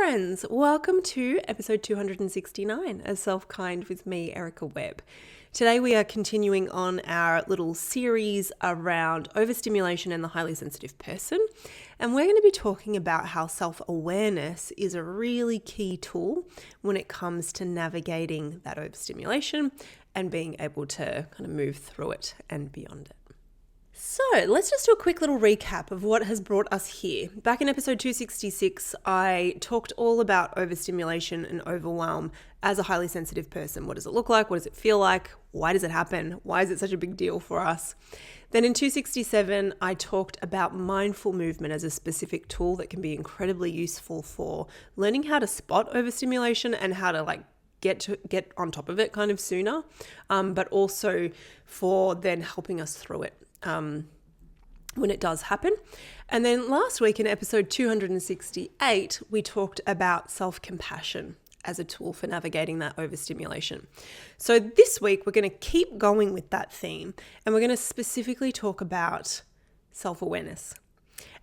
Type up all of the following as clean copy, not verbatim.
friends, welcome to episode 269 of SelfKind with me, Erica Webb. Today we are continuing on our little series around overstimulation and the highly sensitive person, and we're going to be talking about how self-awareness is a really key tool when it comes to navigating that overstimulation and being able to kind of move through it and beyond it. So let's just do a quick little recap of what has brought us here. Back in episode 266, I talked all about overstimulation and overwhelm as a highly sensitive person. What does it look like? What does it feel like? Why does it happen? Why is it such a big deal for us? Then in 267, I talked about mindful movement as a specific tool that can be incredibly useful for learning how to spot overstimulation and how to get on top of it kind of sooner, but also for then helping us through it when it does happen. And then last week in episode 268, we talked about self-compassion as a tool for navigating that overstimulation. So this week, we're going to keep going with that theme, and we're going to specifically talk about self-awareness.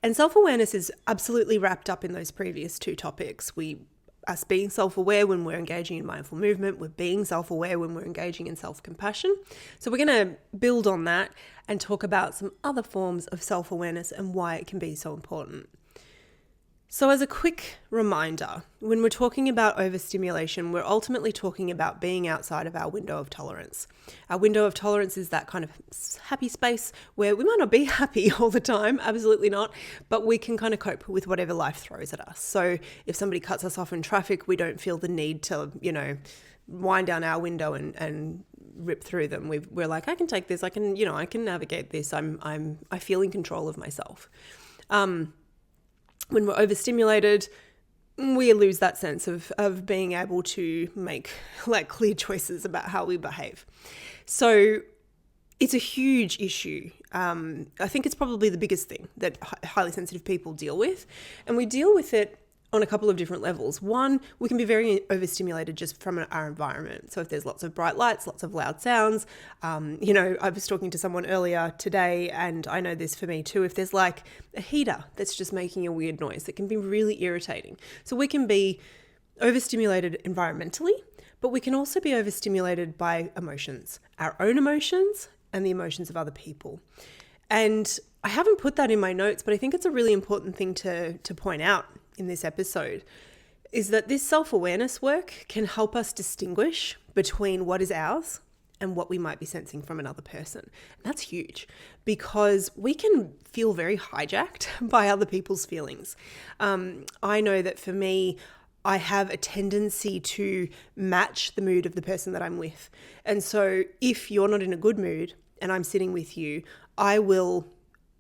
And self-awareness is absolutely wrapped up in those previous two topics. Us being self-aware when we're engaging in mindful movement, we're being self-aware when we're engaging in self-compassion. So we're going to build on that and talk about some other forms of self-awareness and why it can be so important. So as a quick reminder, when we're talking about overstimulation, we're ultimately talking about being outside of our window of tolerance. Our window of tolerance is that kind of happy space where we might not be happy all the time, absolutely not, but we can kind of cope with whatever life throws at us. So if somebody cuts us off in traffic, we don't feel the need to, wind down our window and rip through them. We're like, I can take this, I can navigate this. I feel in control of myself. When we're overstimulated, we lose that sense of being able to make clear choices about how we behave. So it's a huge issue. I think it's probably the biggest thing that highly sensitive people deal with. And we deal with it on a couple of different levels. One, we can be very overstimulated just from our environment. So if there's lots of bright lights, lots of loud sounds, I was talking to someone earlier today, and I know this for me too, if there's like a heater that's just making a weird noise, it can be really irritating. So we can be overstimulated environmentally, but we can also be overstimulated by emotions, our own emotions and the emotions of other people. And I haven't put that in my notes, but I think it's a really important thing to point out in this episode, is that this self-awareness work can help us distinguish between what is ours and what we might be sensing from another person. And that's huge because we can feel very hijacked by other people's feelings. I know that for me, I have a tendency to match the mood of the person that I'm with. And so if you're not in a good mood and I'm sitting with you, I will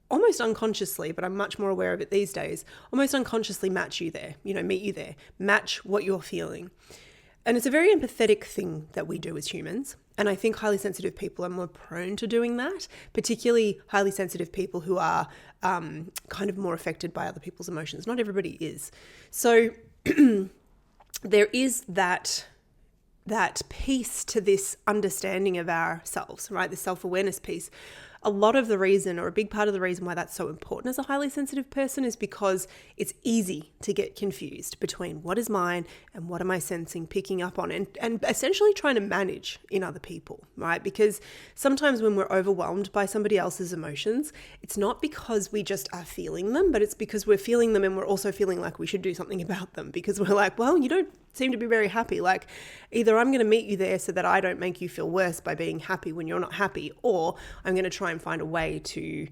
almost unconsciously, but I'm much more aware of it these days, almost unconsciously match you there, meet you there, match what you're feeling. And it's a very empathetic thing that we do as humans. And I think highly sensitive people are more prone to doing that, particularly highly sensitive people who are kind of more affected by other people's emotions. Not everybody is. So there is that piece to this understanding of ourselves, right? The self-awareness piece. A lot of the reason, or a big part of the reason why that's so important as a highly sensitive person, is because it's easy to get confused between what is mine and what am I sensing, picking up on, and essentially trying to manage in other people, right? Because sometimes when we're overwhelmed by somebody else's emotions, it's not because we just are feeling them, but it's because we're feeling them and we're also feeling like we should do something about them, because we're like, well, you don't seem to be very happy. Like, either I'm going to meet you there so that I don't make you feel worse by being happy when you're not happy, or I'm going to try and find a way to,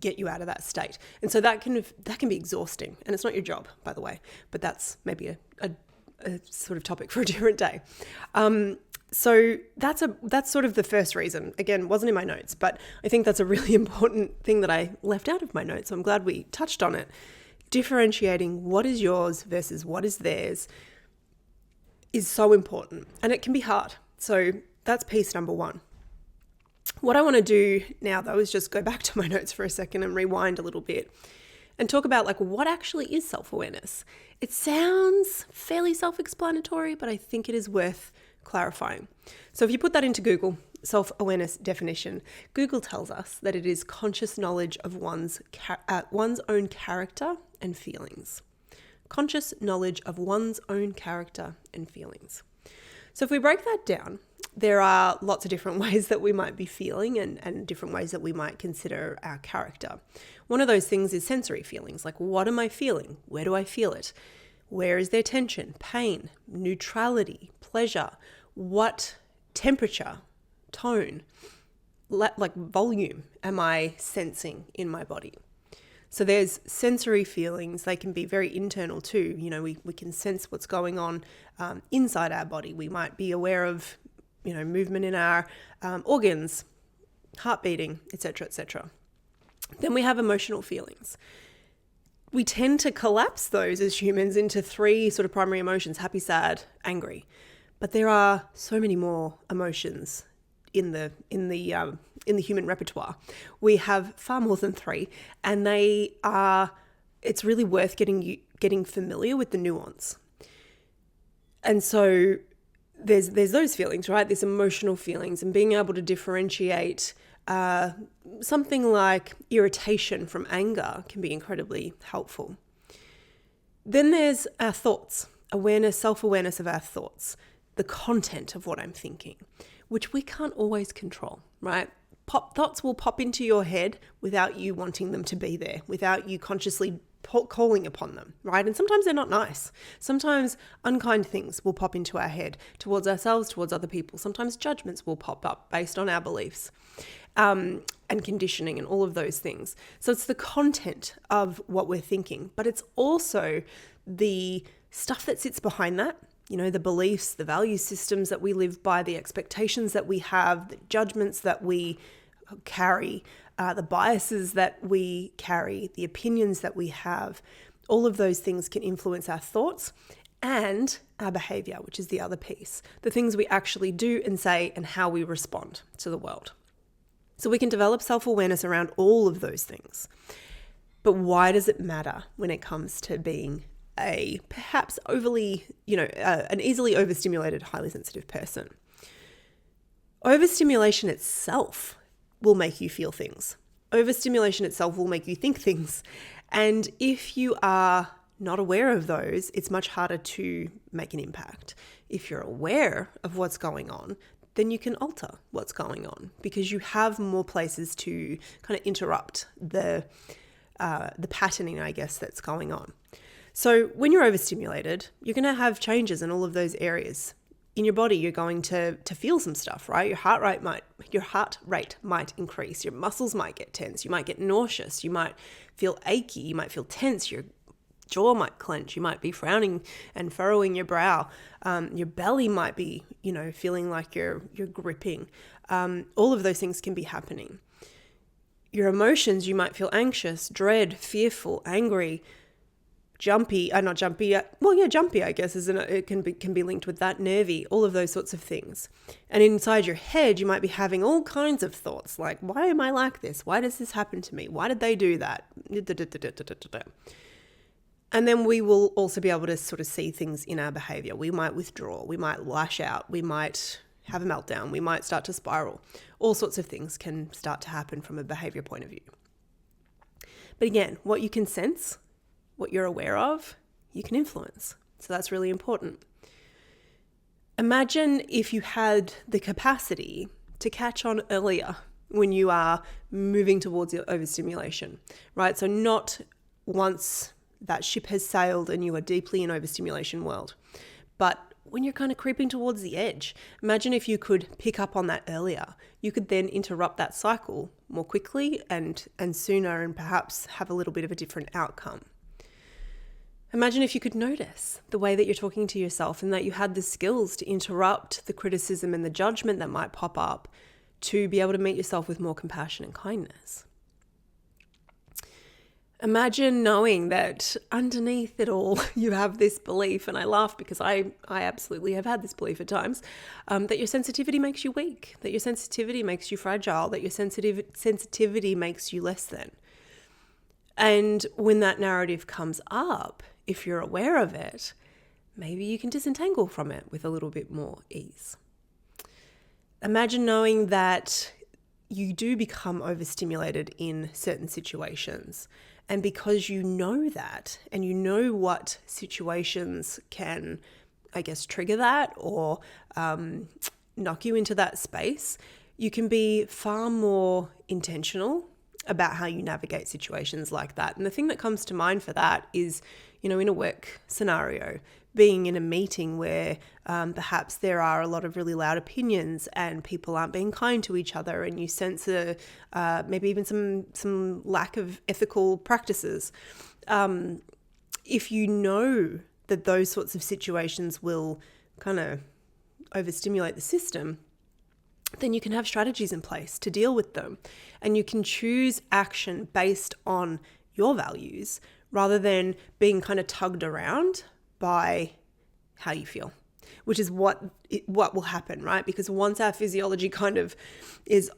get you out of that state. And so that can be exhausting, and it's not your job, by the way, but that's maybe a sort of topic for a different day. So that's sort of the first reason. Again, wasn't in my notes, but I think that's a really important thing that I left out of my notes. So I'm glad we touched on it. Differentiating what is yours versus what is theirs is so important, and it can be hard. So that's piece number one. What I want to do now, though, is just go back to my notes for a second and rewind a little bit and talk about what actually is self-awareness. It sounds fairly self-explanatory, but I think it is worth clarifying. So if you put that into Google, self-awareness definition, Google tells us that it is conscious knowledge of one's own character and feelings. conscious knowledge of one's own character and feelings. So if we break that down, there are lots of different ways that we might be feeling and different ways that we might consider our character. One of those things is sensory feelings, like what am I feeling? Where do I feel it? Where is there tension, pain, neutrality, pleasure? What temperature, tone, like volume am I sensing in my body? So there's sensory feelings. They can be very internal too. We can sense what's going on inside our body. We might be aware of, movement in our organs, heart beating, etc., etc. Then we have emotional feelings. We tend to collapse those as humans into three sort of primary emotions: happy, sad, angry. But there are so many more emotions in the human repertoire. We have far more than three, and it's really worth getting familiar with the nuance. And so there's those feelings, right? There's emotional feelings, and being able to differentiate something like irritation from anger can be incredibly helpful. Then there's our thoughts, self-awareness of our thoughts, the content of what I'm thinking, which we can't always control, right? Thoughts will pop into your head without you wanting them to be there, without you consciously calling upon them, right? And sometimes they're not nice. Sometimes unkind things will pop into our head towards ourselves, towards other people. Sometimes judgments will pop up based on our beliefs and conditioning and all of those things. So it's the content of what we're thinking, but it's also the stuff that sits behind that. The beliefs, the value systems that we live by, the expectations that we have, the judgments that we carry, the biases that we carry, the opinions that we have. All of those things can influence our thoughts and our behavior, which is the other piece, the things we actually do and say and how we respond to the world. So we can develop self-awareness around all of those things. But why does it matter when it comes to being a perhaps overly, an easily overstimulated, highly sensitive person? Overstimulation itself will make you feel things. Overstimulation itself will make you think things. And if you are not aware of those, it's much harder to make an impact. If you're aware of what's going on, then you can alter what's going on because you have more places to kind of interrupt the patterning, I guess, that's going on. So when you're overstimulated, you're going to have changes in all of those areas. In your body, you're going to feel some stuff, right? Your heart rate might increase. Your muscles might get tense. You might get nauseous. You might feel achy. You might feel tense. Your jaw might clench. You might be frowning and furrowing your brow. Your belly might be, feeling like you're gripping. All of those things can be happening. Your emotions, you might feel anxious, dread, fearful, angry, jumpy, jumpy, I guess, it can be linked with that, nervy, all of those sorts of things. And inside your head, you might be having all kinds of thoughts like, why am I like this? Why does this happen to me? Why did they do that? And then we will also be able to sort of see things in our behavior. We might withdraw, we might lash out, we might have a meltdown, we might start to spiral. All sorts of things can start to happen from a behavior point of view. But again, what you can sense, what you're aware of, you can influence. So that's really important. Imagine if you had the capacity to catch on earlier when you are moving towards your overstimulation, right? So not once that ship has sailed and you are deeply in overstimulation world, but when you're kind of creeping towards the edge. Imagine if you could pick up on that earlier. You could then interrupt that cycle more quickly and sooner and perhaps have a little bit of a different outcome. Imagine if you could notice the way that you're talking to yourself and that you had the skills to interrupt the criticism and the judgment that might pop up to be able to meet yourself with more compassion and kindness. Imagine knowing that underneath it all, you have this belief, and I laugh because I absolutely have had this belief at times, that your sensitivity makes you weak, that your sensitivity makes you fragile, that your sensitivity makes you less than. And when that narrative comes up, if you're aware of it, maybe you can disentangle from it with a little bit more ease. Imagine knowing that you do become overstimulated in certain situations And because you know that, and you know what situations can, I guess, trigger that or knock you into that space, you can be far more intentional about how you navigate situations like that. And the thing that comes to mind for that is, in a work scenario, being in a meeting where perhaps there are a lot of really loud opinions and people aren't being kind to each other, and you sense maybe even some lack of ethical practices. If you know that those sorts of situations will kind of overstimulate the system, then you can have strategies in place to deal with them. And you can choose action based on your values rather than being kind of tugged around by how you feel, which is what will happen, right? Because once our physiology kind of is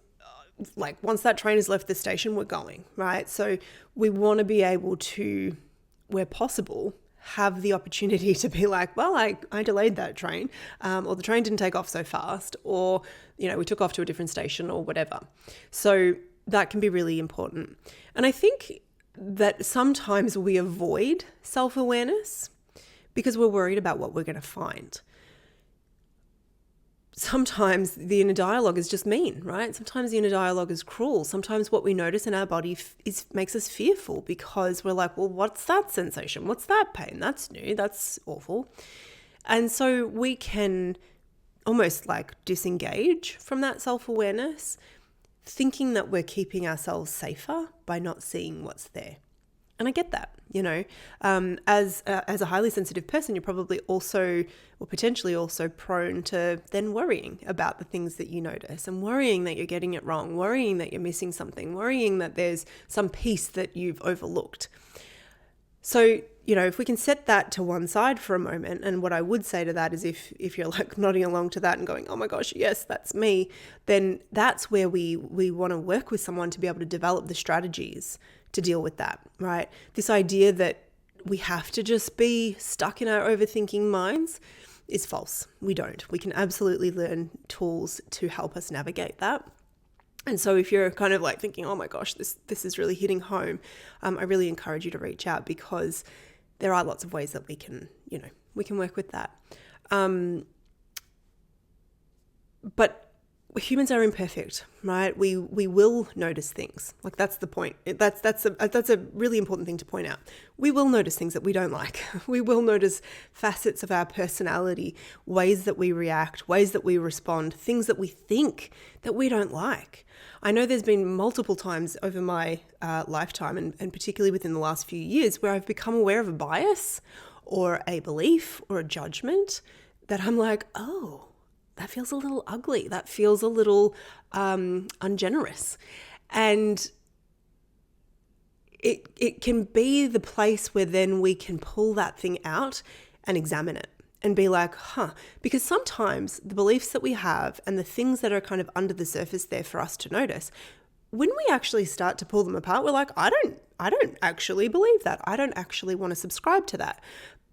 once that train has left the station, we're going, right? So we want to be able to, where possible, have the opportunity to be like, well, I delayed that train, or the train didn't take off so fast, or, we took off to a different station or whatever. So that can be really important. And I think that sometimes we avoid self-awareness because we're worried about what we're going to find. Sometimes the inner dialogue is just mean, right? Sometimes the inner dialogue is cruel. Sometimes what we notice in our body makes us fearful because we're like, well, what's that sensation? What's that pain? That's new. That's awful. And so we can almost disengage from that self-awareness, thinking that we're keeping ourselves safer by not seeing what's there. And I get that, as a highly sensitive person, you're probably also, or potentially also, prone to then worrying about the things that you notice, and worrying that you're getting it wrong, worrying that you're missing something, worrying that there's some piece that you've overlooked. So, if we can set that to one side for a moment, and what I would say to that is if you're nodding along to that and going, oh my gosh, yes, that's me, then that's where we want to work with someone to be able to develop the strategies to deal with that, right? This idea that we have to just be stuck in our overthinking minds is false. We don't. We can absolutely learn tools to help us navigate that. And so if you're kind of thinking, oh my gosh, this is really hitting home, I really encourage you to reach out, because there are lots of ways that we can work with that. But humans are imperfect, right? We will notice things. That's the point. That's a really important thing to point out. We will notice things that we don't like. We will notice facets of our personality, ways that we react, ways that we respond, things that we think that we don't like. I know there's been multiple times over my lifetime, and particularly within the last few years, where I've become aware of a bias or a belief or a judgment that I'm like, oh, that feels a little ugly. That feels a little ungenerous. And it can be the place where then we can pull that thing out and examine it and be like, because sometimes the beliefs that we have and the things that are kind of under the surface there for us to notice, when we actually start to pull them apart, we're like, I don't actually believe that. I don't actually want to subscribe to that.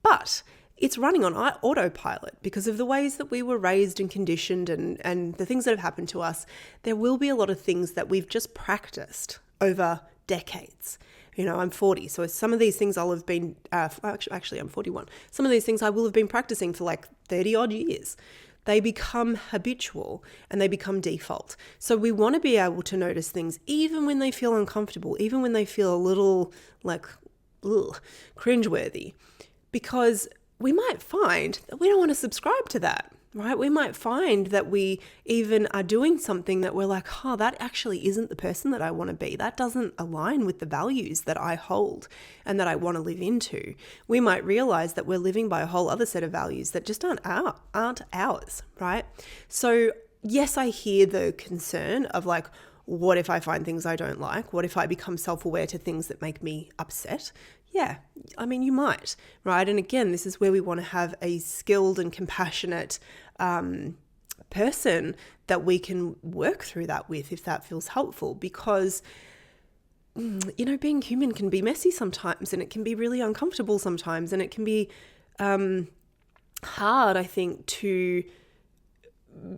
But it's running on autopilot because of the ways that we were raised and conditioned and the things that have happened to us. There will be a lot of things that we've just practiced over decades. I'm 40, so some of these things I'll have been, actually I'm 41. Some of these things I will have been practicing for 30 odd years. They become habitual and they become default. So we want to be able to notice things even when they feel uncomfortable, even when they feel a little cringeworthy, because we might find that we don't want to subscribe to that, right? We might find that we even are doing something that we're like, that actually isn't the person that I want to be. That doesn't align with the values that I hold and that I want to live into. We might realize that we're living by a whole other set of values that just aren't ours, right? So yes, I hear the concern of what if I find things I don't like? What if I become self-aware to things that make me upset? Yeah, you might, right? And again, this is where we want to have a skilled and compassionate person that we can work through that with, if that feels helpful, because, being human can be messy sometimes, and it can be really uncomfortable sometimes, and it can be hard, I think, to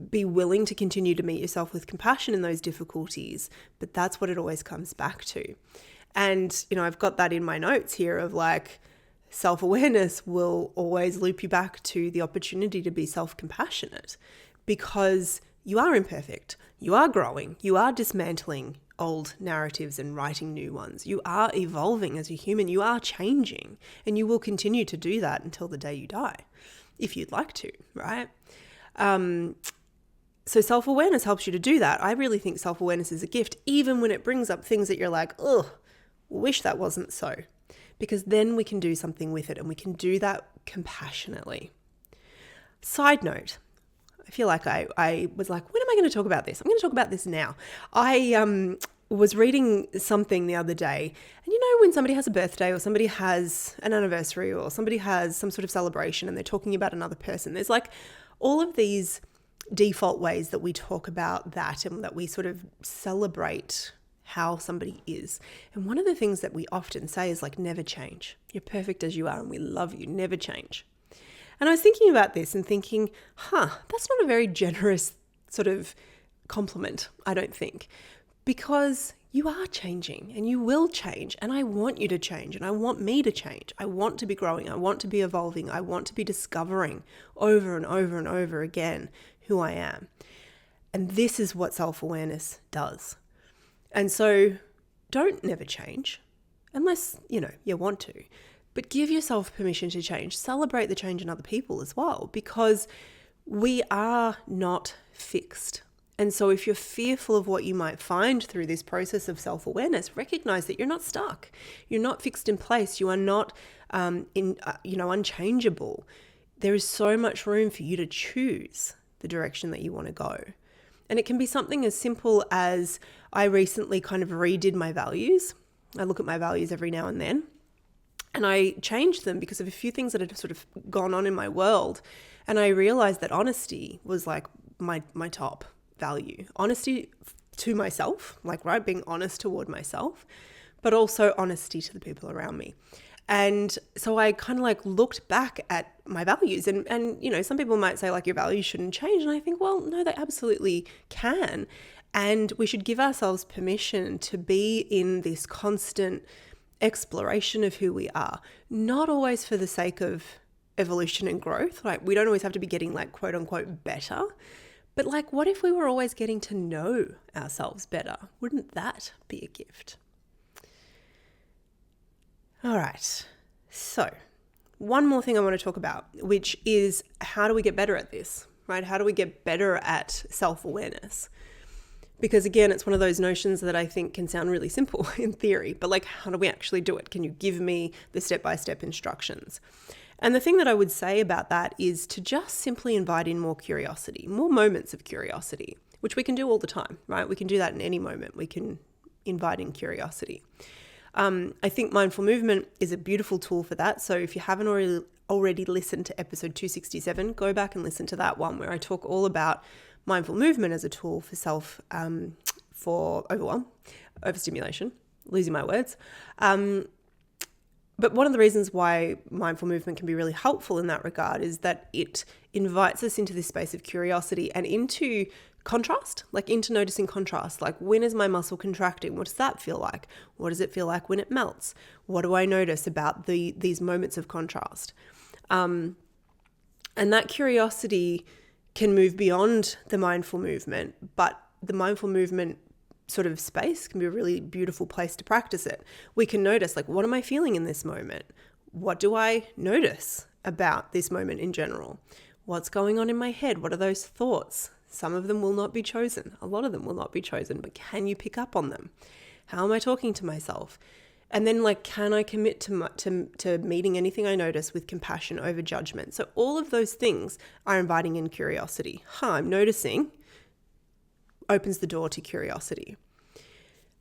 be willing to continue to meet yourself with compassion in those difficulties, but that's what it always comes back to. And, I've got that in my notes here of like, self-awareness will always loop you back to the opportunity to be self-compassionate, because you are imperfect, you are growing, you are dismantling old narratives and writing new ones. You are evolving as a human, you are changing, and you will continue to do that until the day you die, if you'd like to, right? So self-awareness helps you to do that. I really think self-awareness is a gift, even when it brings up things that you're like, oh, wish that wasn't so. Because then we can do something with it, and we can do that compassionately. Side note, I feel like I was like, when am I going to talk about this? I'm going to talk about this now. I was reading something the other day, and when somebody has a birthday, or somebody has an anniversary, or somebody has some sort of celebration and they're talking about another person, there's like all of these default ways that we talk about that, and that we sort of celebrate how somebody is. And one of the things that we often say is like, never change. You're perfect as you are, and we love you. Never change. And I was thinking about this and thinking, that's not a very generous sort of compliment, I don't think, because you are changing, and you will change, and I want you to change, and I want me to change. I want to be growing. I want to be evolving. I want to be discovering over and over and over again who I am. And this is what self-awareness does. And so don't never change unless, you want to, but give yourself permission to change. Celebrate the change in other people as well, because we are not fixed. And so if you're fearful of what you might find through this process of self-awareness, recognize that you're not stuck. You're not fixed in place. You are not, unchangeable. There is so much room for you to choose the direction that you want to go. And it can be something as simple as, I recently kind of redid my values. I look at my values every now and then, and I changed them because of a few things that had sort of gone on in my world. And I realized that honesty was like my top value. Honesty to myself, like, right, being honest toward myself, but also honesty to the people around me. And so I kind of like looked back at my values, and some people might say like, your values shouldn't change. And I think, well, no, they absolutely can. And we should give ourselves permission to be in this constant exploration of who we are, not always for the sake of evolution and growth. Like, we don't always have to be getting like quote unquote better, but like, what if we were always getting to know ourselves better? Wouldn't that be a gift? All right. So one more thing I want to talk about, which is, how do we get better at this, right? How do we get better at self-awareness? Because again, it's one of those notions that I think can sound really simple in theory, but like, how do we actually do it? Can you give me the step-by-step instructions? And the thing that I would say about that is to just simply invite in more curiosity, more moments of curiosity, which we can do all the time, right? We can do that in any moment. We can invite in curiosity. I think mindful movement is a beautiful tool for that. So if you haven't already listened to episode 267, go back and listen to that one, where I talk all about mindful movement as a tool for overstimulation, losing my words. But one of the reasons why mindful movement can be really helpful in that regard is that it invites us into this space of curiosity and into contrast, like into noticing contrast. Like, when is my muscle contracting? What does that feel like? What does it feel like when it melts? What do I notice about these moments of contrast? And that curiosity can move beyond the mindful movement, but the mindful movement sort of space can be a really beautiful place to practice it. We can notice, like, what am I feeling in this moment? What do I notice about this moment in general? What's going on in my head? What are those thoughts? Some of them will not be chosen. A lot of them will not be chosen, but can you pick up on them? How am I talking to myself? And then, like, can I commit to meeting anything I notice with compassion over judgment? So all of those things are inviting in curiosity. I'm noticing opens the door to curiosity.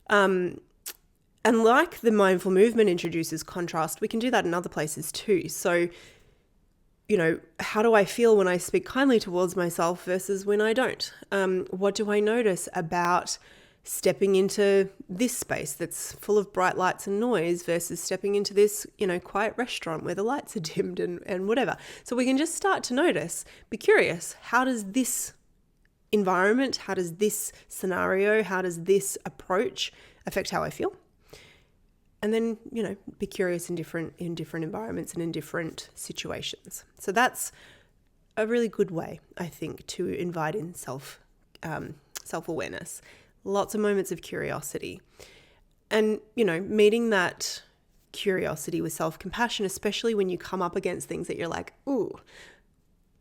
And like the mindful movement introduces contrast, we can do that in other places too. So, how do I feel when I speak kindly towards myself versus when I don't? What do I notice about stepping into this space that's full of bright lights and noise versus stepping into this, quiet restaurant where the lights are dimmed and whatever. So we can just start to notice, be curious, how does this environment, how does this scenario, how does this approach affect how I feel? And then, be curious in different environments and in different situations. So that's a really good way, I think, to invite in self-awareness. Lots of moments of curiosity. And, meeting that curiosity with self-compassion, especially when you come up against things that you're like, ooh,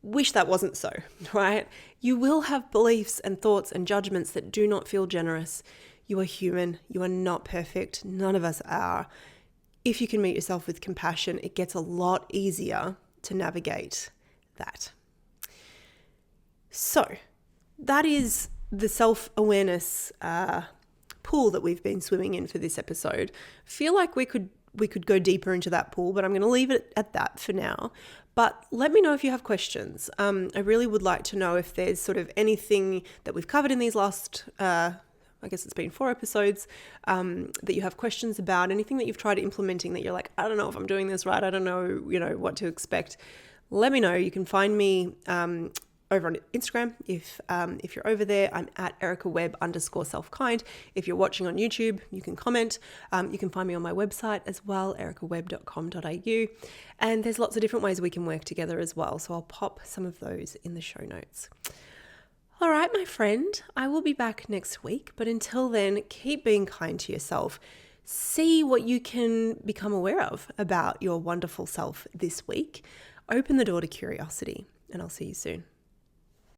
wish that wasn't so, right? You will have beliefs and thoughts and judgments that do not feel generous. You are human. You are not perfect. None of us are. If you can meet yourself with compassion, it gets a lot easier to navigate that. So that is the self-awareness pool that we've been swimming in for this episode. I feel like we could go deeper into that pool, but I'm going to leave it at that for now. But let me know if you have questions. I really would like to know if there's sort of anything that we've covered in these last, I guess it's been 4 episodes, that you have questions about, anything that you've tried implementing that you're like, I don't know if I'm doing this right. I don't know, what to expect. Let me know. You can find me over on Instagram. If you're over there, I'm at Erica Webb _SelfKind. If you're watching on YouTube, you can comment. You can find me on my website as well, ericawebb.com.au. And there's lots of different ways we can work together as well. So I'll pop some of those in the show notes. All right, my friend, I will be back next week. But until then, keep being kind to yourself. See what you can become aware of about your wonderful self this week. Open the door to curiosity, and I'll see you soon.